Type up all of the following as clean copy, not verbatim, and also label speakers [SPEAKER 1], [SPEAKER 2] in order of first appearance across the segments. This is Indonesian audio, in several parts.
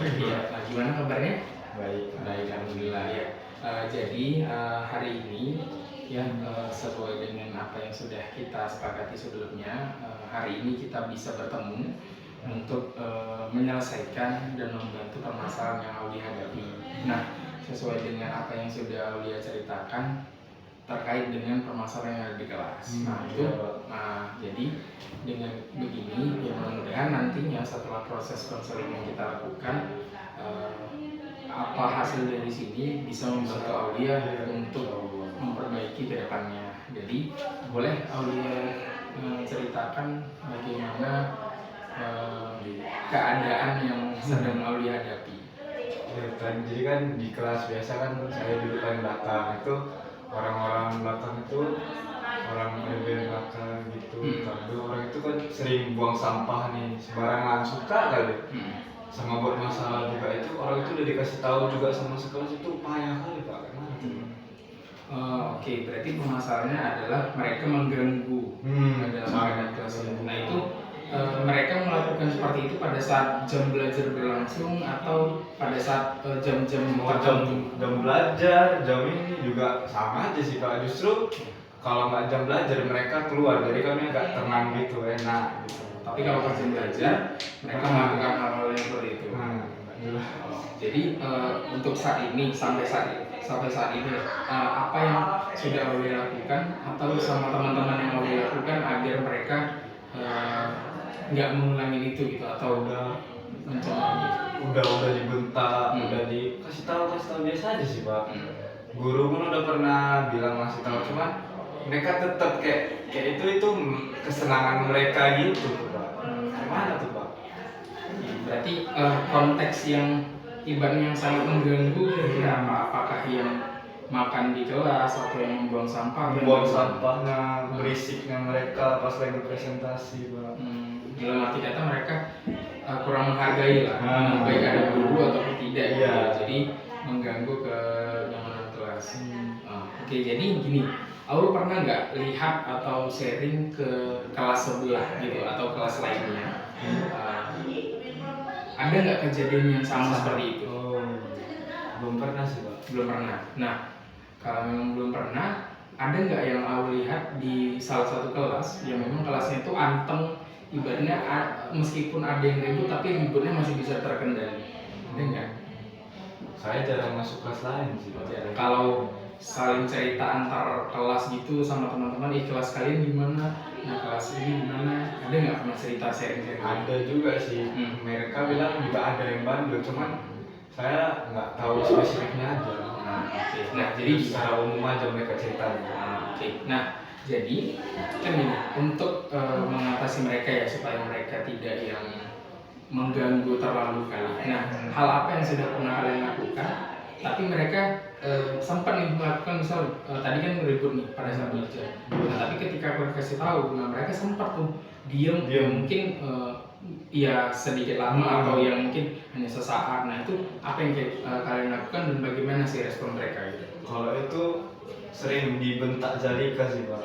[SPEAKER 1] Iya, gimana kabarnya?
[SPEAKER 2] Baik.
[SPEAKER 1] Baik, alhamdulillah ya. Jadi hari ini ya sesuai dengan apa yang sudah kita sepakati sebelumnya, hari ini kita bisa bertemu untuk menyelesaikan dan membantu permasalahan yang Aulia hadapi. Nah, sesuai dengan apa yang sudah Aulia ceritakan terkait dengan permasalahan yang ada di kelas. Jadi dengan begini ya mudah-mudahan nantinya setelah proses konseling yang kita lakukan, apa hasil dari sini bisa membantu Aulia untuk memperbaiki ke depannya. Jadi boleh Aulia ceritakan bagaimana keadaan yang sedang Aulia hadapi.
[SPEAKER 2] Ya, jadi kan di kelas biasa kan saya duduk paling belakang, itu orang-orang belakang itu orang lebih belakang gitu. Tapi orang itu kan sering buang sampah nih sembarangan, suka kali. Sama buat masalah juga, itu orang itu udah dikasih tahu juga sama sekelas itu payah kali Pak. Gimana tuh?
[SPEAKER 1] Oke, berarti permasalahannya adalah mereka mengganggu dalam keadaan kelas. Nah itu mereka melakukan seperti itu pada saat jam belajar berlangsung atau pada saat jam-jam tertentu?
[SPEAKER 2] Jam belajar, jam ini juga sama aja sih Pak. Justru kalau nggak jam belajar mereka keluar, jadi kami agak tenang gitu, enak gitu.
[SPEAKER 1] Tapi kalau pas jam belajar mereka melakukan hal-hal yang seperti itu. Jadi untuk saat ini sampai saat ini apa yang sudah Aulia lakukan atau sama teman-teman yang Aulia lakukan agar mereka nggak mengulangi itu gitu atau udah mencoba gitu?
[SPEAKER 2] Udah dibentak, udah dikasih tahu biasa aja sih Pak. Guru pun udah pernah bilang ngasih tahu, cuman mereka tetap kayak itu kesenangan mereka gitu Pak. Gimana tuh Pak?
[SPEAKER 1] Berarti konteks yang ibaratnya yang sangat mengganggu kira apa? Apakah yang makan di kelas atau yang membuang sampah?
[SPEAKER 2] Membuang sampahnya, berisiknya mereka pas lagi presentasi Pak.
[SPEAKER 1] Dalam arti kata mereka kurang menghargai lah, baik ada guru ataupun tidak.
[SPEAKER 2] Iya.
[SPEAKER 1] Jadi mengganggu ke kenyamanan kelas. Oke, jadi gini, Aul pernah nggak lihat atau sharing ke kelas sebelah gitu atau kelas lainnya? Ada nggak kejadian yang sama seperti itu?
[SPEAKER 2] Belum pernah sih Pak.
[SPEAKER 1] Belum pernah. Nah, kalau memang belum pernah, ada nggak yang Aul lihat di salah satu kelas yang memang kelasnya itu anteng, ibaratnya meskipun ada yang ribut tapi ributnya masih bisa terkendali? Ada nggak?
[SPEAKER 2] Saya jarang masuk kelas lain sih Pak.
[SPEAKER 1] Kalau saling cerita antar kelas gitu sama teman-teman, kelas kalian gimana? Nah kelas ini gimana? Ada nggak pernah cerita sharing?
[SPEAKER 2] Ada juga sih. Mereka bilang juga ada yang bandel, cuman saya nggak tahu spesifiknya aja.
[SPEAKER 1] Nah jadi
[SPEAKER 2] secara umum aja mereka ceritanya.
[SPEAKER 1] Nah jadi kan ini untuk mengatasi mereka ya supaya mereka tidak yang mengganggu terlalu kali. Nah hal apa yang sudah pernah kalian lakukan? Tapi mereka sempat nih melakukan misal tadi kan ribut nih pada saat belajar. Nah, tapi ketika aku kasih tahu, nah mereka sempat tuh diem. Mungkin ya sedikit lama atau yang mungkin hanya sesaat. Nah itu apa yang kalian lakukan dan bagaimana sih respon mereka itu?
[SPEAKER 2] Kalau itu sering dibentak Zalika sih Pak.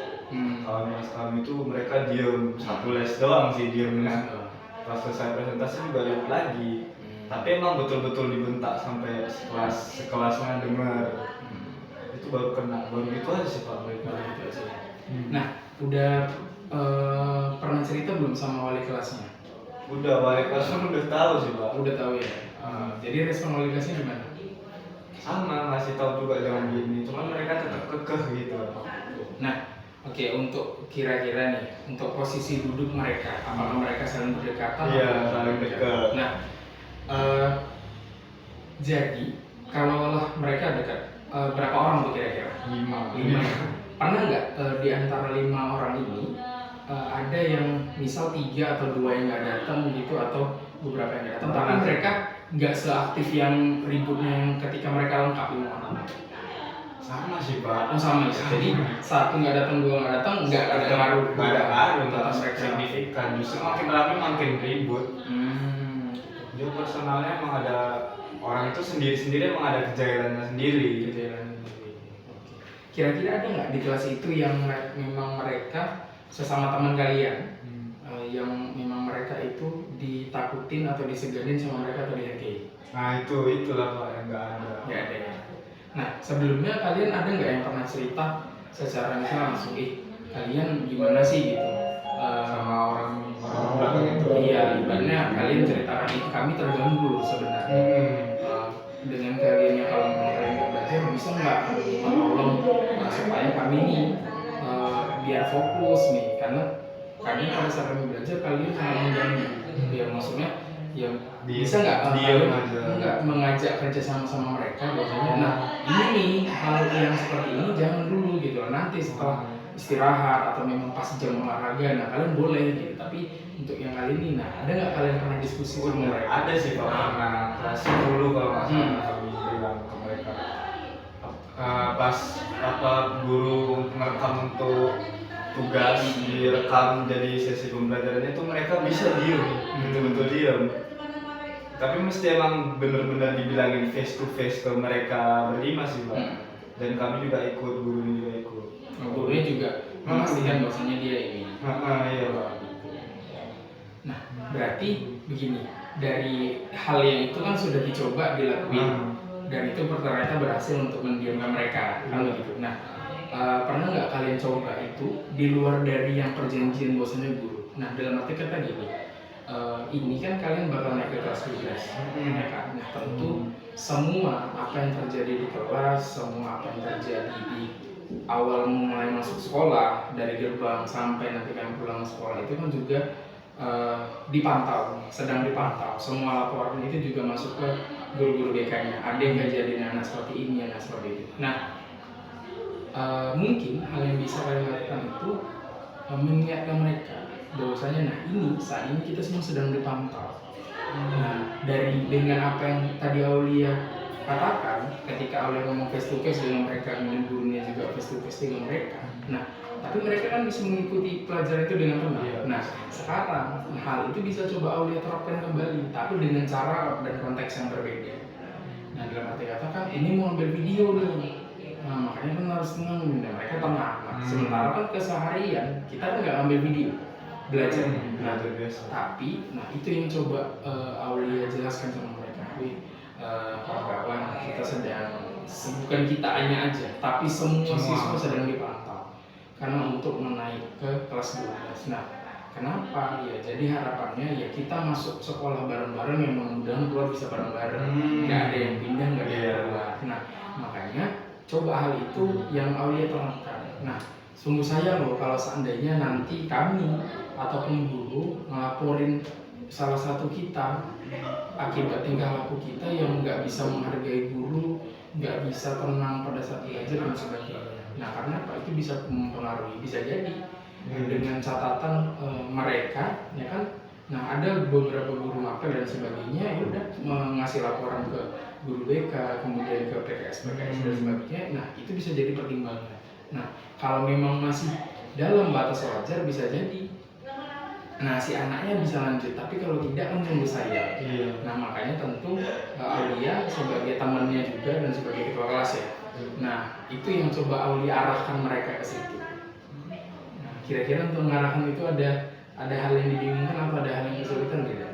[SPEAKER 2] Kalau mas kami itu mereka diem satu les doang sih diemnya. Pas selesai presentasi juga ribut lagi. Tapi emang betul-betul dibentak sampai sekelasnya dengar. Itu baru kena, baru gitu aja sih Pak mereka.
[SPEAKER 1] Nah, udah pernah cerita belum sama wali kelasnya?
[SPEAKER 2] Udah, wali kelasnya udah tahu sih Pak.
[SPEAKER 1] Udah tahu ya. Jadi respon wali kelasnya gimana?
[SPEAKER 2] Sama, ngasih tahu juga jangan gini. Cuman mereka tetap kekeh gitu.
[SPEAKER 1] Nah, oke, untuk kira-kira nih, untuk posisi duduk mereka, apakah mereka saling berdekatan?
[SPEAKER 2] Iya, saling dekat.
[SPEAKER 1] Nah, jadi kalau mereka dekat, berapa orang tuh kira-kira? 5. Pernah nggak di antara 5 orang ini ada yang misal 3 atau 2 yang nggak datang gitu atau beberapa yang nggak datang? Tapi mereka nggak seaktif yang ributnya yang ketika mereka lengkap 5 orang.
[SPEAKER 2] Sama sih Pak.
[SPEAKER 1] Sama ya. Jadi 1 nggak datang, 2 nggak datang, nggak ada pengaruh.
[SPEAKER 2] Nggak ada pengaruh,
[SPEAKER 1] tetap mereka
[SPEAKER 2] signifikan. Justru makin rame makin ribut. Dia personalnya emang ada, orang itu sendiri-sendiri emang ada kejailannya sendiri.
[SPEAKER 1] Kira-kira ada nggak di kelas itu yang memang mereka sesama teman kalian yang memang mereka itu ditakutin atau diseganin sama mereka atau dihargai?
[SPEAKER 2] Nah itulah Pak yang nggak ada.
[SPEAKER 1] Nggak ada ya. Nah sebelumnya kalian ada nggak yang pernah cerita secara misalnya langsung, kalian gimana sih gitu?
[SPEAKER 2] Sama orang belakang itu.
[SPEAKER 1] Iya, ibaratnya kalian ceritakan itu, kami terganggu sebenarnya. Dengan kalian yang kalau memang kalian nggak belajar, bisa nggak kami minta tolong supaya kami ini biar fokus nih, karena kadang pada saat kami belajar kalian sangat mengganggu. Ya maksudnya ya bisa nggak kalian nggak mengajak kerja sama mereka bahwasanya, nah ini nih hal yang seperti ini jangan dulu gitu, nanti setelah istirahat atau memang pas jam olahraga, nah kalian boleh gitu. Tapi untuk yang kali ini, nah ada nggak kalian pernah diskusi sama mereka?
[SPEAKER 2] Ada sih Pak, pernah kelas dulu kalau nggak salah kami bilang ke mereka pas guru merekam untuk tugas direkam jadi sesi pembelajarannya itu mereka bisa diem, betul-betul diem. Tapi mesti emang benar-benar dibilangin face to face ke mereka berlima sih Pak. Dan kami juga ikut, gurunya juga ikut.
[SPEAKER 1] Gurunya juga memastikan bahwasanya dia ini.
[SPEAKER 2] Iya Pak.
[SPEAKER 1] Nah berarti begini, dari hal yang itu kan sudah dicoba dilakuin dan itu ternyata berhasil untuk mendiamkan mereka, kan begitu. Nah pernah nggak kalian coba itu di luar dari yang perjanjian bahwasanya guru? Nah dalam arti kata gini, ini kan kalian bakal naik ke kelas 12, ya kan? Nah tentu semua apa yang terjadi di kelas, semua apa yang terjadi di awal mulai masuk sekolah, dari gerbang sampai nanti kalian pulang sekolah itu kan juga dipantau, sedang dipantau. Semua laporan itu juga masuk ke guru-guru BK-nya. Ada yang nggak jadi anak seperti ini, anak seperti itu. Nah mungkin hal yang bisa kalian lakukan itu mengingatkan mereka bahwasanya, nah ini saat ini kita semua sedang dipantau. Nah dengan apa yang tadi Aulia katakan, ketika Aulia ngomong face to face dengan mereka, kemudian gurunya juga face to face dengan mereka, nah tapi mereka kan bisa mengikuti pelajaran itu dengan tenang. Nah sekarang hal itu bisa coba Aulia terapkan kembali, tapi dengan cara dan konteks yang berbeda. Nah dalam arti kata kan ini mau ambil video nih, nah makanya kan harus tenang, dan mereka tenang. Sementara kan keseharian kita kan nggak ambil video belajar. Nah tapi itu yang coba Aulia jelaskan sama mereka. Kawan-kawan, kita bukan kita hanya aja, tapi semua siswa sedang dipantau karena untuk menaik ke kelas 12. Nah kenapa? Ya jadi harapannya ya kita masuk sekolah bareng-bareng, yang mudah-mudahan keluar bisa bareng-bareng, nggak ada yang pindah, nggak ada yang keluar. Nah makanya coba hal itu yang Aulia terangkan. Nah sungguh sayang loh kalau seandainya nanti kami ataupun guru ngelaporin salah satu kita akibat tingkah laku kita yang nggak bisa menghargai guru, nggak bisa tenang pada saat belajar dan sebagainya. Nah karena apa? Itu bisa mempengaruhi, bisa jadi dengan catatan mereka, ya kan. Nah ada beberapa guru mapel dan sebagainya, ya udah mengasih laporan ke guru BK, kemudian ke PKS dan sebagainya. Nah itu bisa jadi pertimbangan. Nah kalau memang masih dalam batas wajar bisa jadi, nah si anaknya bisa lanjut, tapi kalau tidak kan tunggu saya. Nah makanya tentu Aulia sebagai temannya juga dan sebagai ketua kelas ya. Nah itu yang coba Aulia arahkan mereka ke situ. Nah kira-kira untuk mengarahkan itu ada hal yang dibingungkan atau ada hal yang kesulitan tidak?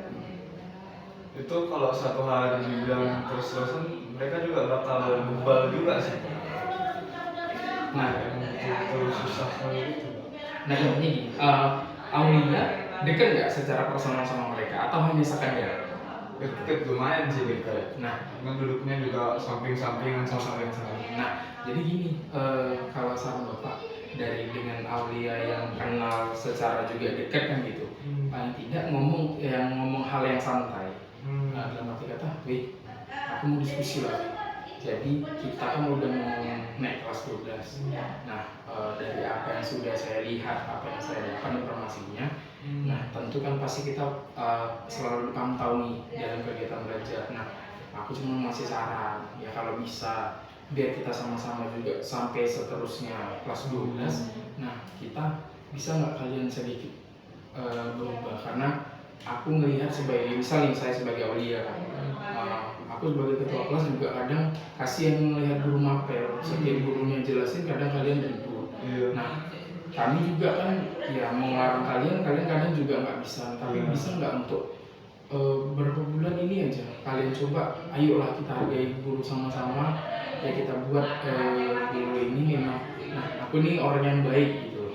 [SPEAKER 2] Itu kalau satu hal yang dibilang terus-terusan mereka juga bakal bebal juga sih.
[SPEAKER 1] Nah
[SPEAKER 2] itu susah gitu.
[SPEAKER 1] Nah ini Aulia dekat nggak secara personal sama mereka atau hanya sekadar?
[SPEAKER 2] Deket, lumayan sih dekat.
[SPEAKER 1] Nah
[SPEAKER 2] duduknya juga samping-sampingan sama.
[SPEAKER 1] Nah jadi gini, kalau saran Bapak dari dengan Aulia yang kenal secara juga dekat kan gitu, paling tidak ngomong hal yang santai. Dalam arti kata, aku mau diskusi lah. Jadi kita kan udah mau naik kelas 12. Nah dari apa yang sudah saya lihat, apa yang saya dapat informasinya, nah tentu kan pasti kita selalu dipantau nih dalam kegiatan belajar. Nah aku cuma ngasih saran, ya kalau bisa biar kita sama-sama juga sampai seterusnya kelas 12. Nah kita bisa nggak kalian sedikit berubah, karena aku melihat sebagai misalnya saya sebagai Aulia kan, aku sebagai ketua kelas juga kadang kasihan melihat guru mapel, setiap gurunya jelasin kadang kalian ribut. Nah kami juga kan ya mengelarang kalian kadang juga nggak bisa, tapi bisa nggak untuk berapa bulan ini aja kalian coba, ayolah kita hargai guru sama-sama, ya kita buat guru ini memang, nah aku ini orang yang baik gitu.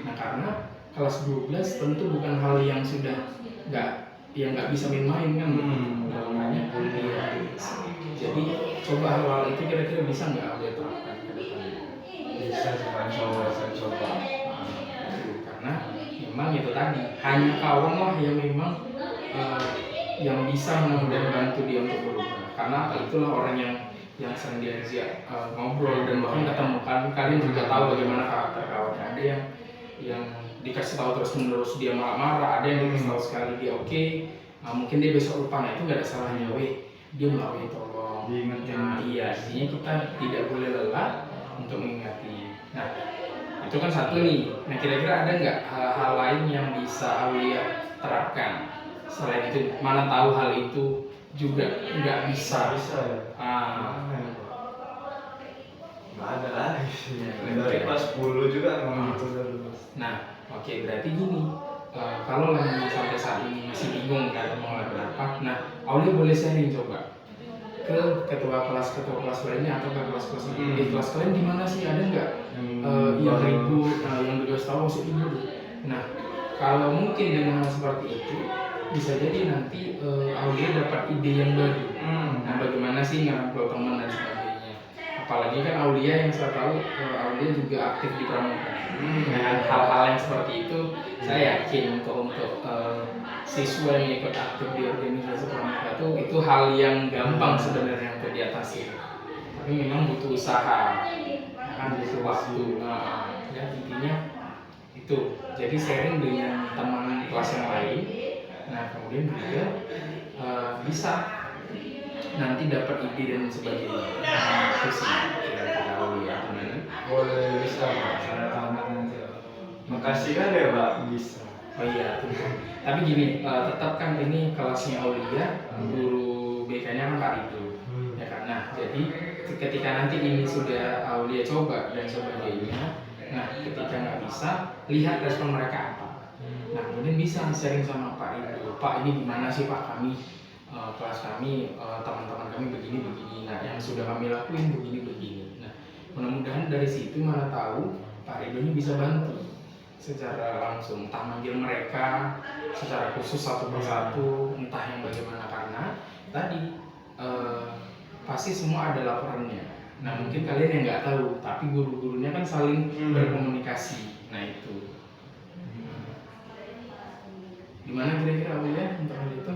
[SPEAKER 1] Nah karena kelas 12 tentu bukan hal yang sudah nggak bisa main-main kan, makanya ya, jadi coba hal-hal itu kira-kira bisa nggak dia terapkan ke depannya.
[SPEAKER 2] Bisa coba, saya coba.
[SPEAKER 1] Karena memang itu tadi hanya kawan lah yang memang yang bisa mudah bantu dia untuk berubah, karena itulah orang yang sering diajak ngobrol dan bahkan ketemu kalian juga tahu bagaimana karakter kawannya. Ada yang dikasih tahu terus menerus dia marah-marah, ada yang dikasih tahu sekali dia oke, mungkin dia besok lupa. Nah itu nggak ada salahnya, dia melalui tolong diingetin. Nah iya, artinya kita tidak boleh lelah untuk mengingati. Nah itu kan satu nih. Nah kira-kira ada nggak hal-hal lain yang bisa Aulia terapkan selain itu? Mana tahu hal itu juga nggak bisa
[SPEAKER 2] ya. Nggak ada lagi sih. Dari kelas 10 juga emang gitu terus.
[SPEAKER 1] Nah oke, berarti gini, kalau memang sampai saat ini masih bingung kan mau ngelakuin apa, nah Aulia boleh sharing coba ke ketua kelas lainnya atau ke kelas-kelas di kelas kalian di mana sih, ada nggak yang ribut, yang bebas tahu masuk ibu. Nah kalau mungkin dengan hal seperti itu bisa jadi nanti Aulia dapat ide yang baru. Nah bagaimana sih ngerangkul teman dan sebagainya, apalagi kan Aulia yang saya tahu Aulia juga aktif di pramuka. Dengan hal-hal yang seperti itu saya yakin untuk siswa yang ikut aktif di organisasi pramuka itu hal yang gampang sebenarnya untuk diatasi, tapi memang butuh usaha, kan butuh waktu. Ya intinya itu, jadi sharing dengan teman kelas yang lain, nah kemudian juga bisa nanti dapat ide dan sebagainya. Itu sih kira-kira ya teman.
[SPEAKER 2] Boleh, bisa Pak, saya tanya nanti. Makasih kan ya Pak, bisa.
[SPEAKER 1] Oh iya, tapi gini, tetap kan ini kelasnya Aulia, guru BK-nya kan Kak Rido, ya kan. Nah, jadi ketika nanti ini sudah Aulia coba dan sebagainya, nah ketika nggak bisa, lihat respon mereka apa. Nah, kemudian bisa sharing sama Pak Rido, Pak ini gimana sih Pak, kami kelas kami, teman-teman kami begini-begini, nah yang sudah kami lakuin begini-begini. Nah, mudah-mudahan dari situ mana tahu Pak Rido ini bisa bantu secara langsung, entah manggil mereka secara khusus satu persatu, entah yang bagaimana, karena tadi pasti semua ada laporannya. Nah mungkin kalian yang nggak tahu, tapi guru-gurunya kan saling berkomunikasi. Nah itu gimana kira-kira Aulia untuk hal itu?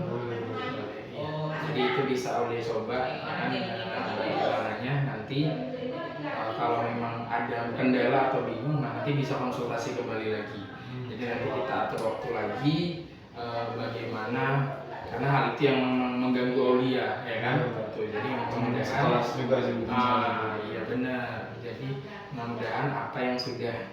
[SPEAKER 1] Jadi itu bisa Aulia coba kan, caranya nanti kalau memang ada kendala atau bingung, nanti bisa konsultasi kembali lagi. Jadi nanti kita atur waktu lagi bagaimana, karena hal itu yang mengganggu Aulia, ya kan? Betul. Jadi mudah-mudahan
[SPEAKER 2] kelas juga sih.
[SPEAKER 1] Iya benar. Jadi mudah-mudahan apa yang sudah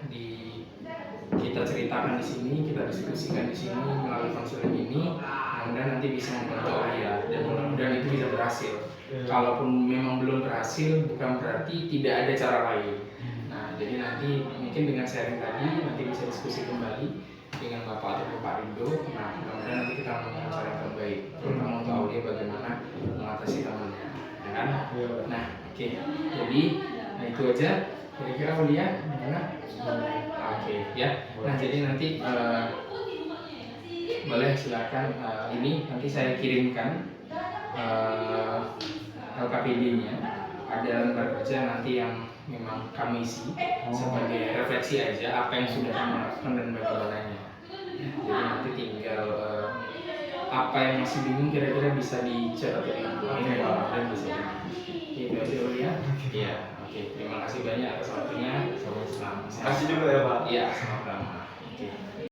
[SPEAKER 1] kita ceritakan di sini, kita diskusikan di sini melalui konseling ini, mudah-mudahan nanti bisa membantu Aulia dan mudah-mudahan itu bisa berhasil. Kalaupun memang belum berhasil, bukan berarti tidak ada cara lain. Nah, jadi nanti mungkin dengan sharing tadi nanti bisa diskusi kembali dengan Bapak atau Pak Rido. Nah, mudah-mudahan nanti kita menemukan cara yang terbaik, terutama untuk Aulia bagaimana mengatasi temannya, ya kan? Nah, oke. Jadi, nah itu aja. Kira-kira Aulia gimana? Oke, ya. Nah, jadi nanti boleh silakan ini nanti saya kirimkan LKPD-nya, ada lembar kerja nanti yang memang kami isi sebagai refleksi aja apa yang sudah kami lakukan dan bagaimananya. Jadi nanti tinggal apa yang masih bingung kira-kira bisa di-chat atau dihubungi dan bisa gitu aja ya. Iya, oke. Terima kasih banyak atas waktunya. Sama-sama.
[SPEAKER 2] Terima kasih juga ya Pak.
[SPEAKER 1] Iya, sama-sama. Oke.